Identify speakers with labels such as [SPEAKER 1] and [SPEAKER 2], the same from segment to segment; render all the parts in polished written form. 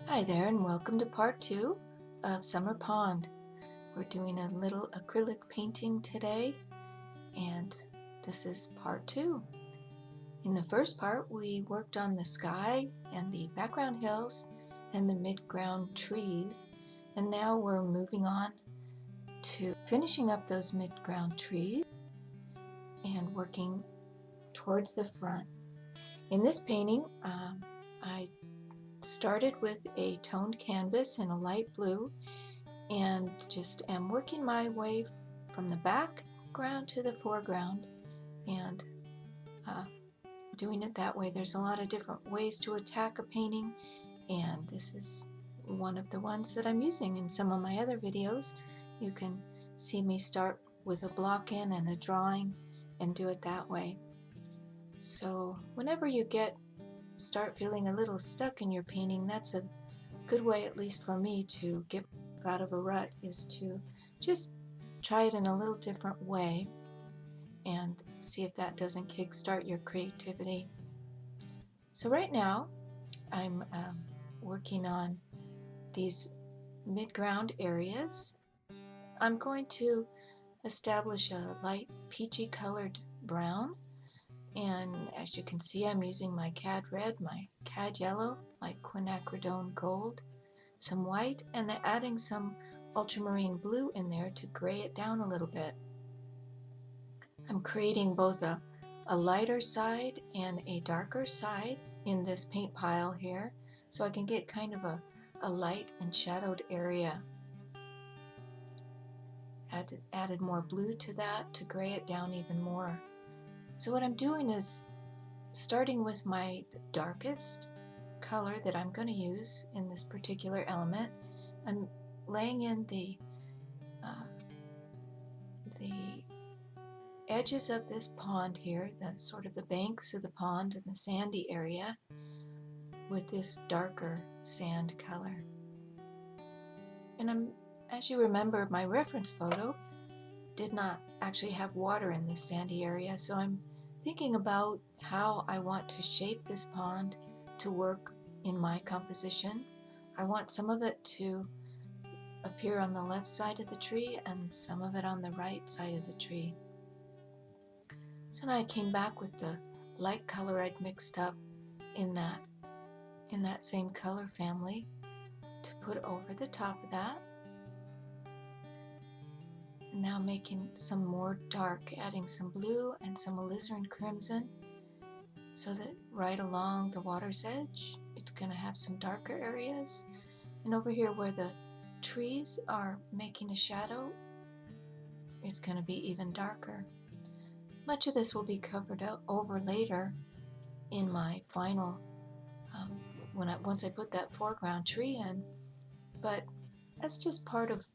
[SPEAKER 1] Hi there and welcome to part 2 of Summer Pond. We're doing a little acrylic painting today and this is part 2. In the first part we worked on the sky and the background hills and the midground trees, and now we're moving on to finishing up those midground trees and working towards the front. In this painting I started with a toned canvas in a light blue and just am working my way from the background to the foreground and doing it that way. There's a lot of different ways to attack a painting, and this is one of the ones that I'm using. In some of my other videos you can see me start with a block in and a drawing and do it that way. So whenever you start feeling a little stuck in your painting, that's a good way, at least for me, to get out of a rut, is to just try it in a little different way and see if that doesn't kickstart your creativity. So right now I'm working on these midground areas. I'm going to establish a light peachy colored brown, and as you can see I'm using my cad red, my cad yellow, my quinacridone gold, some white, and adding some ultramarine blue in there to gray it down a little bit. I'm creating both a lighter side and a darker side in this paint pile here, so I can get kind of a light and shadowed area. Added more blue to that to gray it down even more. So what I'm doing is starting with my darkest color that I'm going to use in this particular element. I'm laying in the edges of this pond here, the sort of the banks of the pond and the sandy area, with this darker sand color. And as you remember, my reference photo did not actually have water in this sandy area, so I'm thinking about how I want to shape this pond to work in my composition. I want some of it to appear on the left side of the tree and some of it on the right side of the tree. So now I came back with the light color I'd mixed up in that same color family to put over the top of that. And now making some more dark, adding some blue and some Alizarin Crimson, so that right along the water's edge it's going to have some darker areas, and over here where the trees are making a shadow it's going to be even darker. Much of this will be covered over later in my final once I put that foreground tree in, but that's just part of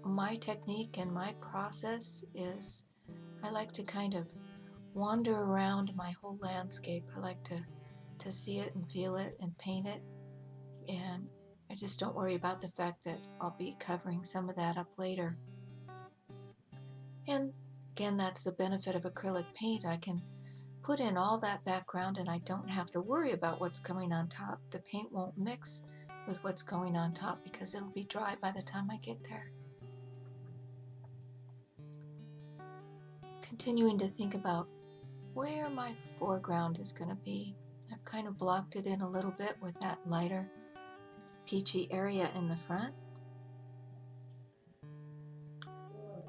[SPEAKER 1] my technique and my process. Is I like to kind of wander around my whole landscape. I like to see it and feel it and paint it, and I just don't worry about the fact that I'll be covering some of that up later. And again, that's the benefit of acrylic paint. I can put in all that background and I don't have to worry about what's coming on top. The paint won't mix with what's going on top because it'll be dry by the time I get there. Continuing to think about where my foreground is going to be. I've kind of blocked it in a little bit with that lighter peachy area in the front.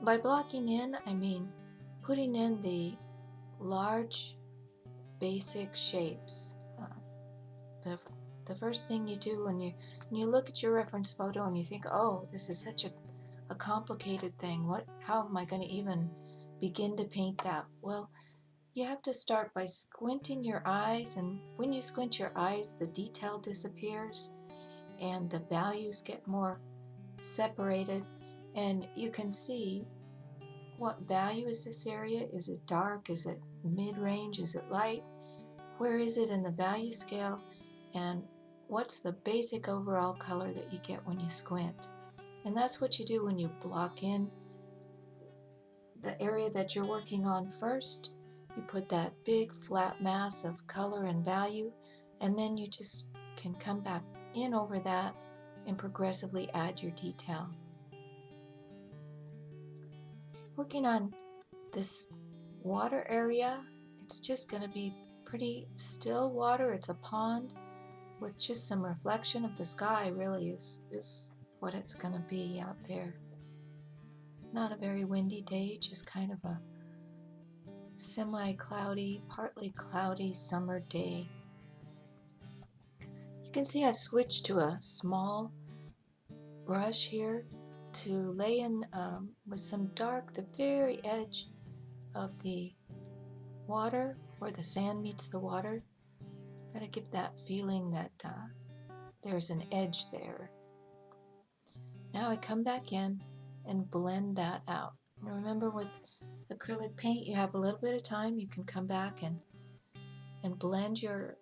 [SPEAKER 1] By blocking in, I mean putting in the large basic shapes. The first thing you do when you look at your reference photo and you think, oh, this is such a complicated thing. How am I going to even begin to paint that? Well, you have to start by squinting your eyes, and when you squint your eyes the detail disappears and the values get more separated, and you can see what value is this area. Is it dark? Is it mid-range? Is it light? Where is it in the value scale? And what's the basic overall color that you get when you squint? And that's what you do when you block in the area that you're working on first. You put that big flat mass of color and value, and then you just can come back in over that and progressively add your detail. Working on this water area, it's just going to be pretty still water. It's a pond with just some reflection of the sky, really is what it's going to be out there. Not a very windy day, just kind of a semi-cloudy, partly cloudy summer day. You can see I've switched to a small brush here to lay in with some dark the very edge of the water where the sand meets the water. Gotta give that feeling that there's an edge there. Now I come back in and blend that out. And remember, with acrylic paint you have a little bit of time. You can come back and blend your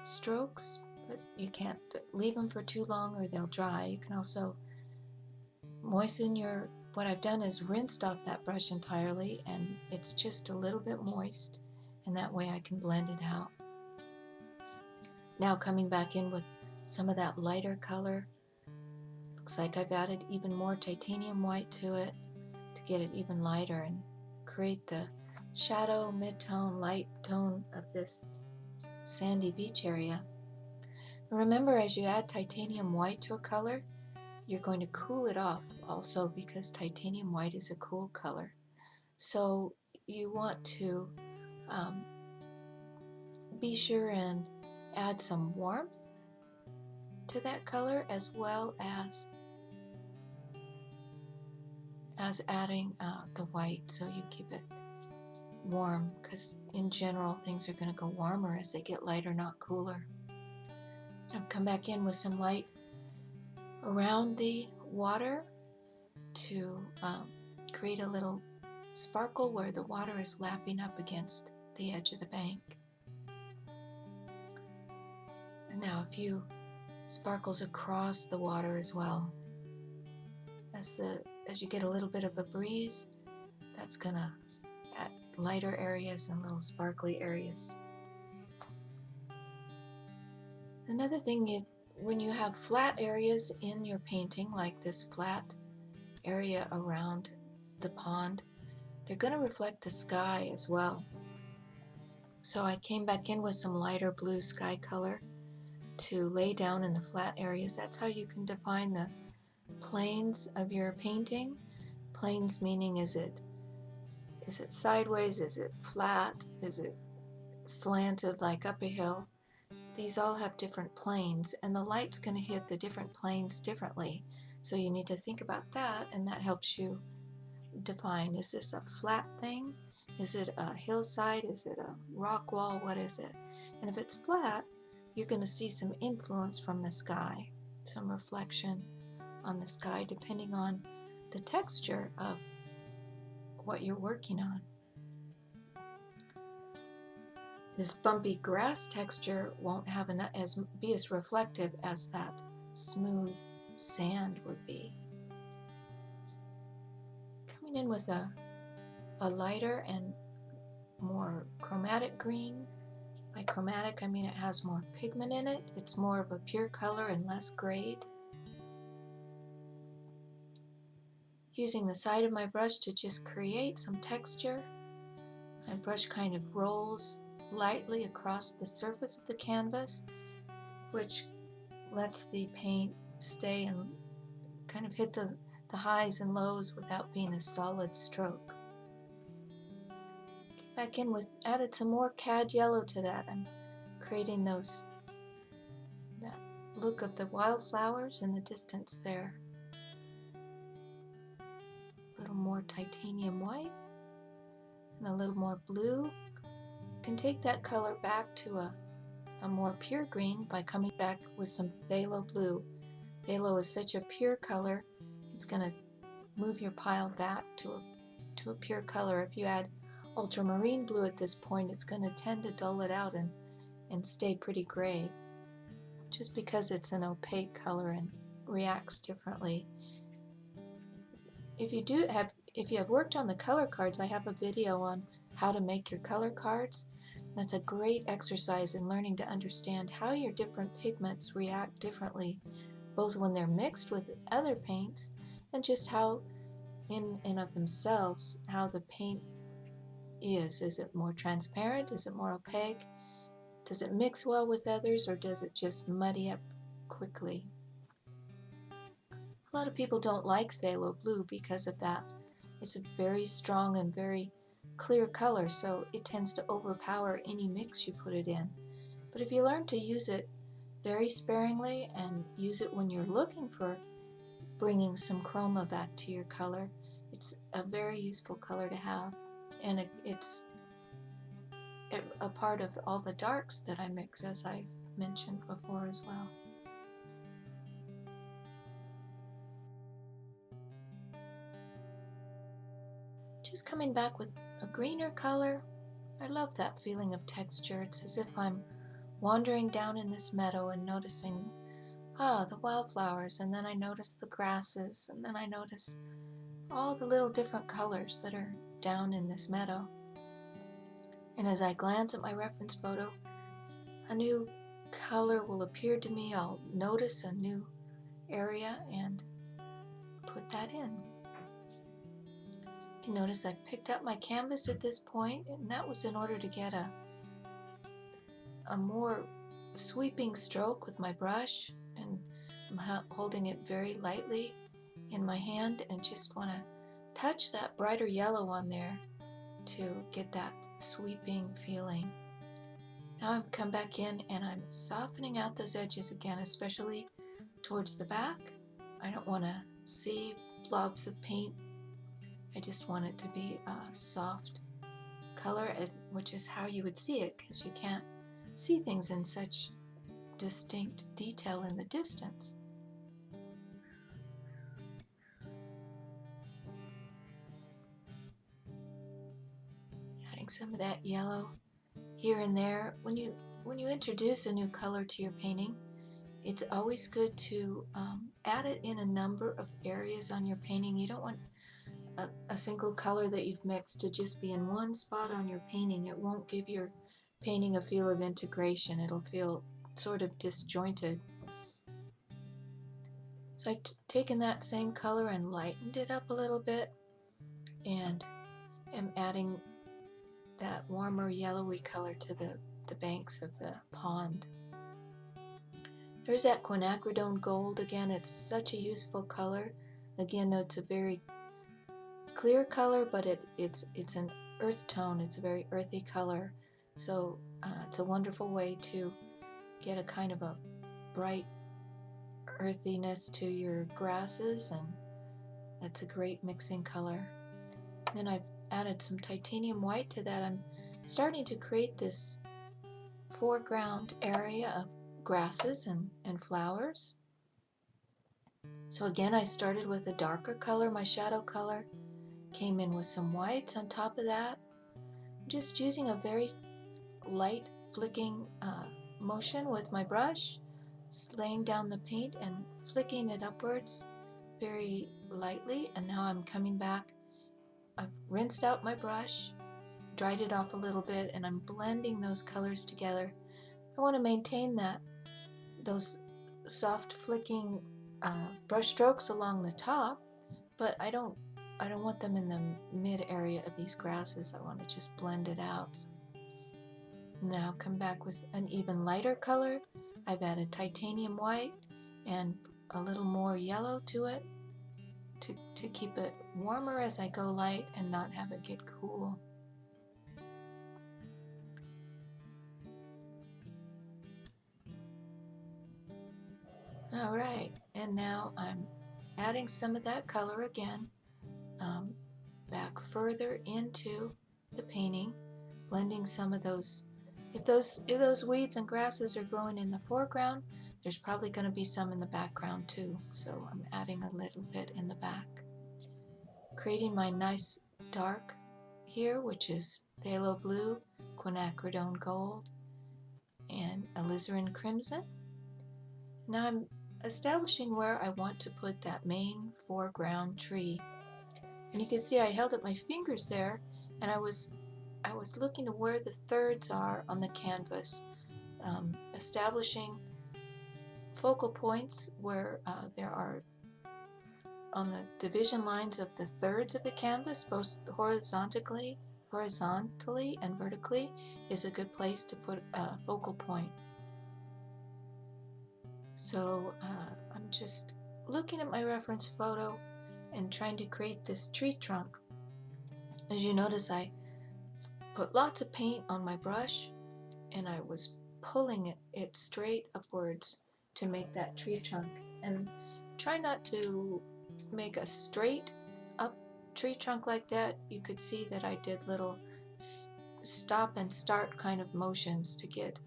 [SPEAKER 1] strokes, but you can't leave them for too long or they'll dry. You can also moisten your, what I've done is rinsed off that brush entirely and it's just a little bit moist, and that way I can blend it out. Now coming back in with some of that lighter color. Looks like I've added even more titanium white to it to get it even lighter and create the shadow, mid-tone, light tone of this sandy beach area. Remember, as you add titanium white to a color, you're going to cool it off also, because titanium white is a cool color. So you want to be sure and add some warmth to that color, as well as adding the white, so you keep it warm, because in general things are going to go warmer as they get lighter, not cooler. I'll come back in with some light around the water to create a little sparkle where the water is lapping up against the edge of the bank. And now a few sparkles across the water as well. As you get a little bit of a breeze, that's gonna add lighter areas and little sparkly areas. Another thing, when you have flat areas in your painting, like this flat area around the pond, they're going to reflect the sky as well. So I came back in with some lighter blue sky color to lay down in the flat areas. That's how you can define the planes of your painting. Planes meaning, is it sideways, is it flat, is it slanted like up a hill? These all have different planes, and the light's going to hit the different planes differently. So you need to think about that, and that helps you define, is this a flat thing? Is it a hillside? Is it a rock wall? What is it? And if it's flat, you're going to see some influence from the sky, some reflection on the sky, depending on the texture of what you're working on. This bumpy grass texture won't have be as reflective as that smooth sand would be. Coming in with a lighter and more chromatic green. By chromatic, I mean it has more pigment in it. It's more of a pure color and less grade. Using the side of my brush to just create some texture. My brush kind of rolls lightly across the surface of the canvas, which lets the paint stay and kind of hit the highs and lows without being a solid stroke. Get back in with, added some more cad yellow to that. I'm creating that look of the wildflowers in the distance there. A little more titanium white and a little more blue. You can take that color back to a more pure green by coming back with some Pthalo Blue. Phthalo is such a pure color, it's going to move your pile back to a pure color. If you add Ultramarine Blue at this point, it's going to tend to dull it out and stay pretty gray, just because it's an opaque color and reacts differently. If you have worked on the color cards, I have a video on how to make your color cards. That's a great exercise in learning to understand how your different pigments react differently both when they're mixed with other paints and just how in and of themselves, how the paint is. Is it more transparent? Is it more opaque? Does it mix well with others, or does it just muddy up quickly? A lot of people don't like Phthalo Blue because of that. It's a very strong and very clear color, so it tends to overpower any mix you put it in. But if you learn to use it very sparingly and use it when you're looking for bringing some chroma back to your color, it's a very useful color to have. And it's a part of all the darks that I mix, as I mentioned before as well. Just coming back with a greener color. I love that feeling of texture. It's as if I'm wandering down in this meadow and noticing, the wildflowers, and then I notice the grasses, and then I notice all the little different colors that are down in this meadow. And as I glance at my reference photo, a new color will appear to me. I'll notice a new area and put that in. You notice I picked up my canvas at this point, and that was in order to get a more sweeping stroke with my brush, and I'm holding it very lightly in my hand and just want to touch that brighter yellow on there to get that sweeping feeling. Now I've come back in and I'm softening out those edges again, especially towards the back. I don't want to see blobs of paint. I just want it to be a soft color, which is how you would see it, because you can't see things in such distinct detail in the distance. Adding some of that yellow here and there. When you introduce a new color to your painting, it's always good to add it in a number of areas on your painting. You don't want a single color that you've mixed to just be in one spot on your painting. It won't give your painting a feel of integration. It'll feel sort of disjointed. So I've taken that same color and lightened it up a little bit, and am adding that warmer yellowy color to the banks of the pond. There's that Quinacridone Gold again. It's such a useful color. Again, it's a very clear color, but it's an earth tone. It's a very earthy color, so it's a wonderful way to get a kind of a bright earthiness to your grasses, and that's a great mixing color. Then I've added some titanium white to that. I'm starting to create this foreground area of grasses and flowers. So again, I started with a darker color, my shadow color, came in with some whites on top of that, just using a very light flicking motion with my brush, laying down the paint and flicking it upwards very lightly. And now I'm coming back. I've rinsed out my brush, dried it off a little bit, and I'm blending those colors together. I want to maintain those soft flicking brush strokes along the top, but I don't want them in the mid area of these grasses. I want to just blend it out. Now come back with an even lighter color. I've added titanium white and a little more yellow to it to keep it warmer as I go light and not have it get cool. Alright, and now I'm adding some of that color again back further into the painting, blending some of those. If those weeds and grasses are growing in the foreground, there's probably going to be some in the background too, so I'm adding a little bit in the back. Creating my nice dark here, which is Pthalo Blue, Quinacridone Gold, and Alizarin Crimson. Now I'm establishing where I want to put that main foreground tree. And you can see I held up my fingers there, and I was looking to where the thirds are on the canvas, establishing focal points where there are on the division lines of the thirds of the canvas, both horizontally and vertically, is a good place to put a focal point. So I'm just looking at my reference photo and trying to create this tree trunk. As you notice, I put lots of paint on my brush and I was pulling it straight upwards to make that tree trunk, and try not to make a straight up tree trunk like that. You could see that I did little stop and start kind of motions to get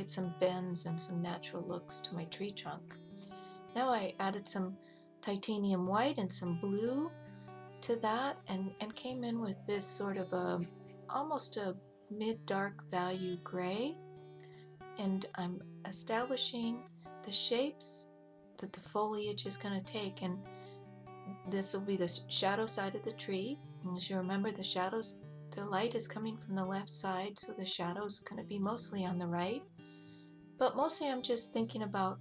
[SPEAKER 1] some bends and some natural looks to my tree trunk. Now I added some titanium white and some blue to that, and came in with this sort of almost a mid-dark value gray, and I'm establishing the shapes that the foliage is going to take, and this will be the shadow side of the tree. And as you remember, the light is coming from the left side, so the shadow's going to be mostly on the right. But mostly I'm just thinking about,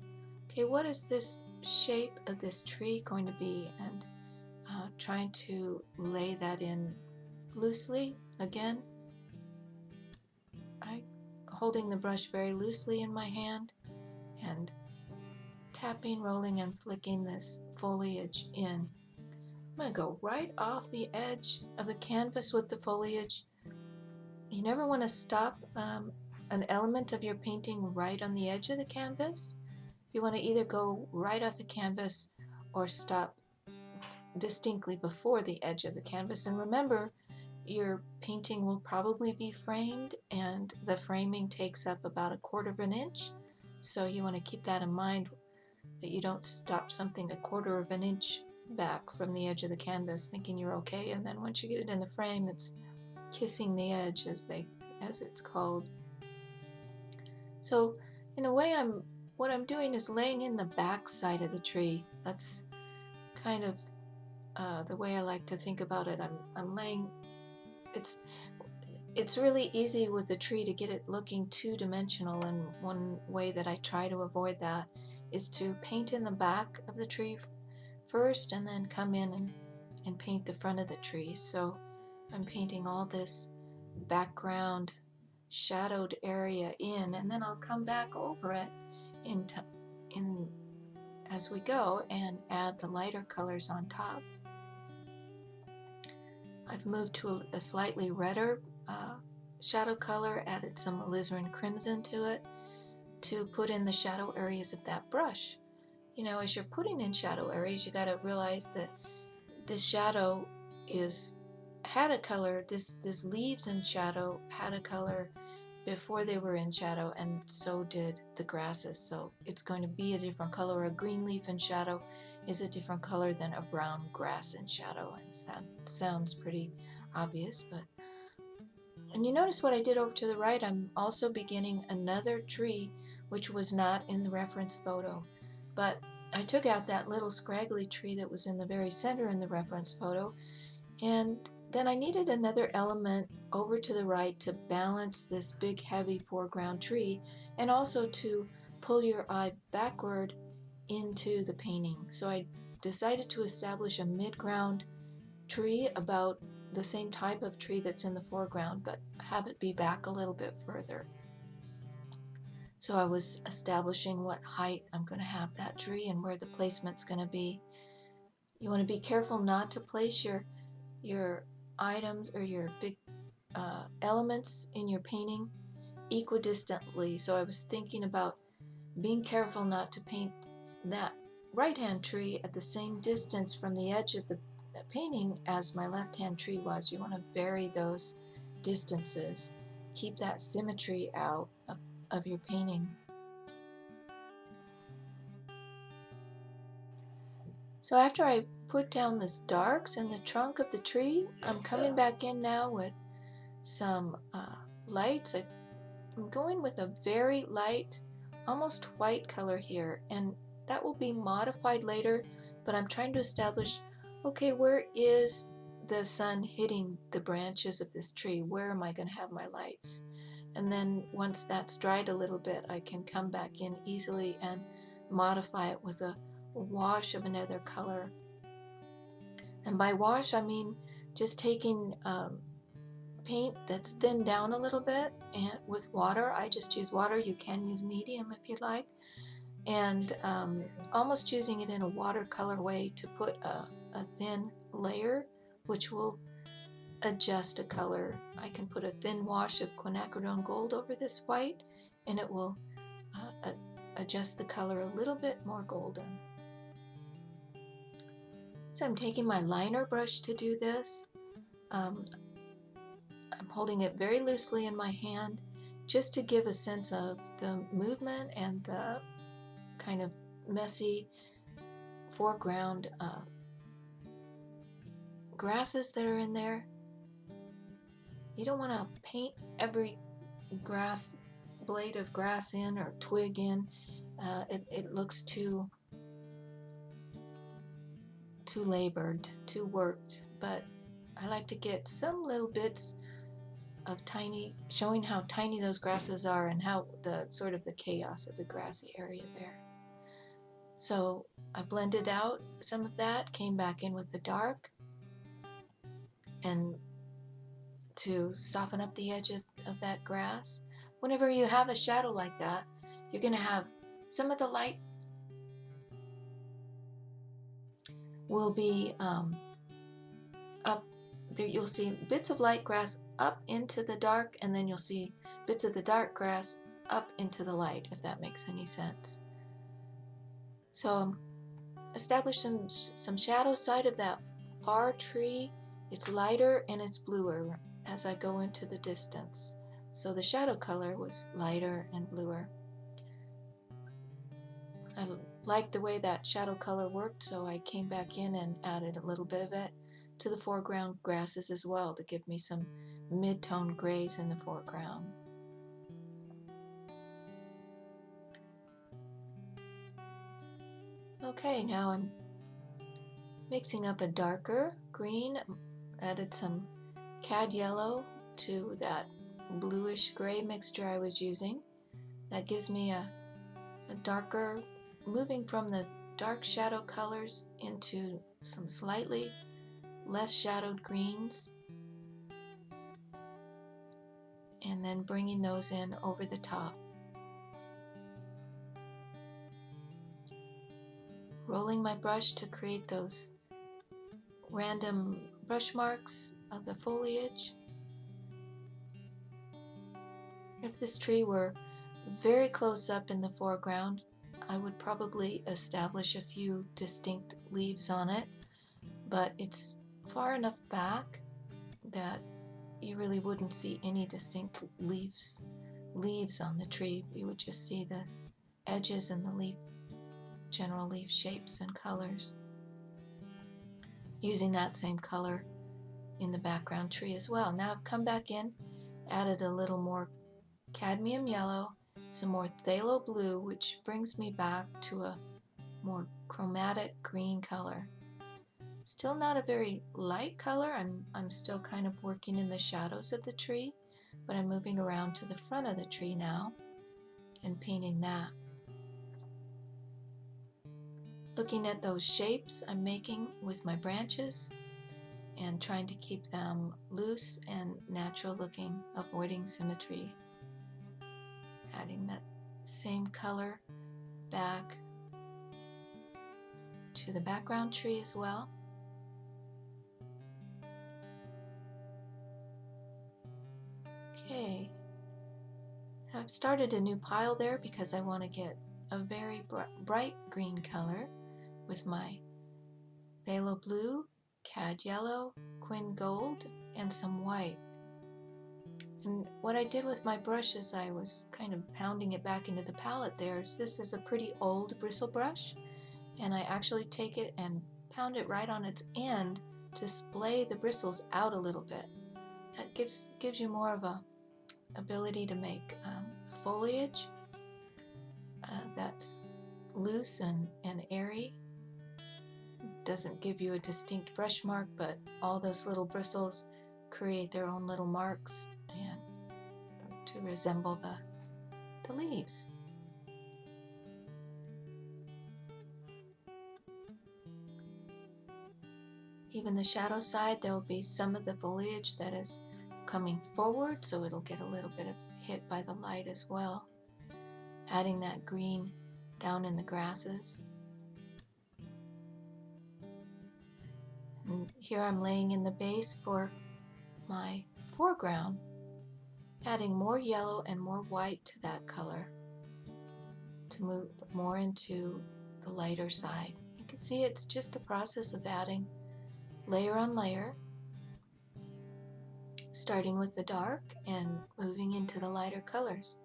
[SPEAKER 1] okay, what is this shape of this tree going to be, and trying to lay that in loosely. Again, I holding the brush very loosely in my hand and tapping, rolling, and flicking this foliage in. I'm going to go right off the edge of the canvas with the foliage. You never want to stop an element of your painting right on the edge of the canvas. You want to either go right off the canvas or stop distinctly before the edge of the canvas. And remember, your painting will probably be framed, and the framing takes up about 1/4 of an inch. So you want to keep that in mind, that you don't stop something 1/4 of an inch back from the edge of the canvas thinking you're okay, and then once you get it in the frame, it's kissing the edge, as it's called. So in a way, what I'm doing is laying in the back side of the tree. That's kind of the way I like to think about it. I'm laying. It's really easy with the tree to get it looking two-dimensional, and one way that I try to avoid that is to paint in the back of the tree first, and then come in and paint the front of the tree. So I'm painting all this background shadowed area in, and then I'll come back over it in as we go and add the lighter colors on top. I've moved to a slightly redder shadow color, added some Alizarin Crimson to it to put in the shadow areas of that brush. You know, as you're putting in shadow areas, you got to realize that this shadow had a color. This leaves in shadow had a color before they were in shadow, and so did the grasses. So it's going to be a different color. A green leaf in shadow is a different color than a brown grass in shadow, and that sounds pretty obvious. And you notice what I did over to the right. I'm also beginning another tree which was not in the reference photo, but I took out that little scraggly tree that was in the very center in the reference photo, and then I needed another element over to the right to balance this big heavy foreground tree, and also to pull your eye backward into the painting. So I decided to establish a mid-ground tree, about the same type of tree that's in the foreground, but have it be back a little bit further. So I was establishing what height I'm going to have that tree and where the placement's going to be. You want to be careful not to place your items or your big elements in your painting equidistantly. So I was thinking about being careful not to paint that right-hand tree at the same distance from the edge of the painting as my left-hand tree was. You want to vary those distances. Keep that symmetry out of your painting. So after I put down this darks in the trunk of the tree, I'm coming back in now with some lights. I'm going with a very light, almost white color here, and that will be modified later, but I'm trying to establish, okay, where is the sun hitting the branches of this tree? Where am I going to have my lights? and then once that's dried a little bit, I can come back in easily and modify it with a wash of another color. And by wash, I mean just taking paint that's thinned down a little bit, and with water. I just use water. You can use medium if you like, and almost using it in a watercolor way to put a thin layer, which will adjust a color. I can put a thin wash of quinacridone gold over this white, and it will adjust the color a little bit more golden. So I'm taking my liner brush to do this. I'm holding it very loosely in my hand just to give a sense of the movement and the kind of messy foreground grasses that are in there. You don't want to paint every blade of grass in or twig in. It looks too labored, too worked, but I like to get some little bits of showing how tiny those grasses are and how the sort of the chaos of the grassy area there. So I blended out some of that, came back in with the dark, and to soften up the edge of that grass. Whenever you have a shadow like that, you're going to have some of the light will be up there. You'll see bits of light grass up into the dark, and then you'll see bits of the dark grass up into the light, if that makes any sense. So establish some shadow side of that far tree. It's lighter and it's bluer as I go into the distance. So the shadow color was lighter and bluer. I liked the way that shadow color worked, so I came back in and added a little bit of it to the foreground grasses as well to give me some mid-tone grays in the foreground. Okay, now I'm mixing up a darker green, added some cad yellow to that bluish gray mixture I was using. That gives me a darker, moving from the dark shadow colors into some slightly less shadowed greens, and then bringing those in over the top. Rolling my brush to create those random brush marks of the foliage. If this tree were very close up in the foreground, I would probably establish a few distinct leaves on it, but it's far enough back that you really wouldn't see any distinct leaves on the tree. You would just see the edges and the general leaf shapes and colors. Using that same color in the background tree as well. Now I've come back in, added a little more cadmium yellow, some more phthalo blue, which brings me back to a more chromatic green color. Still not a very light color. I'm still kind of working in the shadows of the tree, but I'm moving around to the front of the tree now and painting that. Looking at those shapes I'm making with my branches and trying to keep them loose and natural looking, avoiding symmetry. Adding that same color back to the background tree as well. Okay, I've started a new pile there because I want to get a very bright green color with my phthalo blue, cad yellow, quin gold, and some white. And what I did with my brush is I was kind of pounding it back into the palette there. This is a pretty old bristle brush, and I actually take it and pound it right on its end to splay the bristles out a little bit. That gives you more of a ability to make foliage that's loose and airy. Doesn't give you a distinct brush mark, but all those little bristles create their own little marks and to resemble the leaves. Even the shadow side, there will be some of the foliage that is coming forward, so it'll get a little bit of hit by the light as well. Adding that green down in the grasses. And here I'm laying in the base for my foreground, adding more yellow and more white to that color to move more into the lighter side. You can see it's just a process of adding layer on layer, starting with the dark and moving into the lighter colors.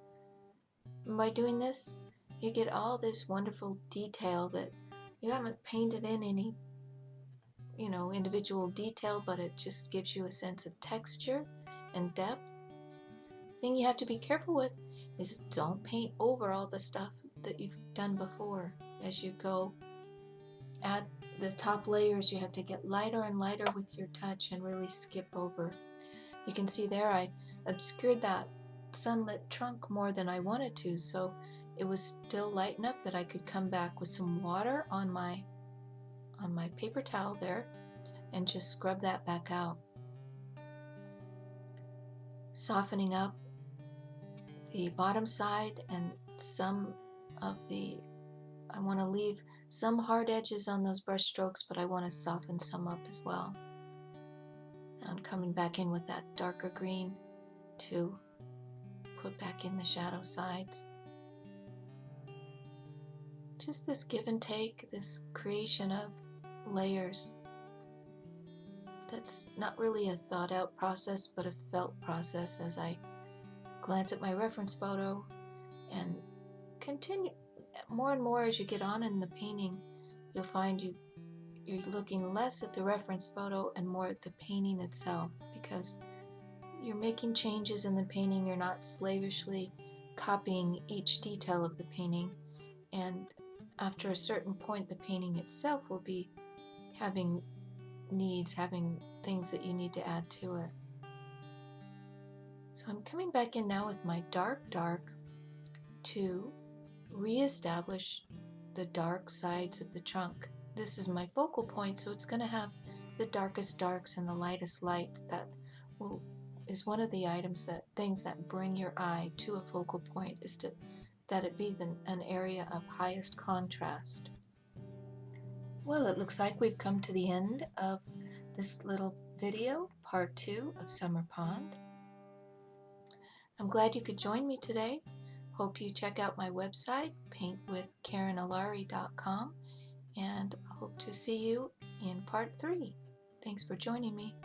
[SPEAKER 1] And by doing this, you get all this wonderful detail that you haven't painted in any, individual detail, but it just gives you a sense of texture and depth. The thing you have to be careful with is don't paint over all the stuff that you've done before. As you go at the top layers, you have to get lighter and lighter with your touch and really skip over. You can see there I obscured that sunlit trunk more than I wanted to, so it was still light enough that I could come back with some water on my paper towel there and just scrub that back out, softening up the bottom side and some of I want to leave some hard edges on those brush strokes, but I want to soften some up as well. Now I'm coming back in with that darker green to put back in the shadow sides. Just this give and take, this creation of layers. That's not really a thought out process, but a felt process as I glance at my reference photo and continue. More and more as you get on in the painting, you'll find you're looking less at the reference photo and more at the painting itself, because you're making changes in the painting. You're not slavishly copying each detail of the painting, and after a certain point the painting itself will be having things that you need to add to it. So I'm coming back in now with my dark to re-establish the dark sides of the trunk. This is my focal point, so it's going to have the darkest darks and the lightest lights. That is one of the things that bring your eye to a focal point, is that it be an area of highest contrast. Well, it looks like we've come to the end of this little video, part 2 of Summer Pond. I'm glad you could join me today. Hope you check out my website, paintwithkarenalari.com, and I hope to see you in part 3. Thanks for joining me.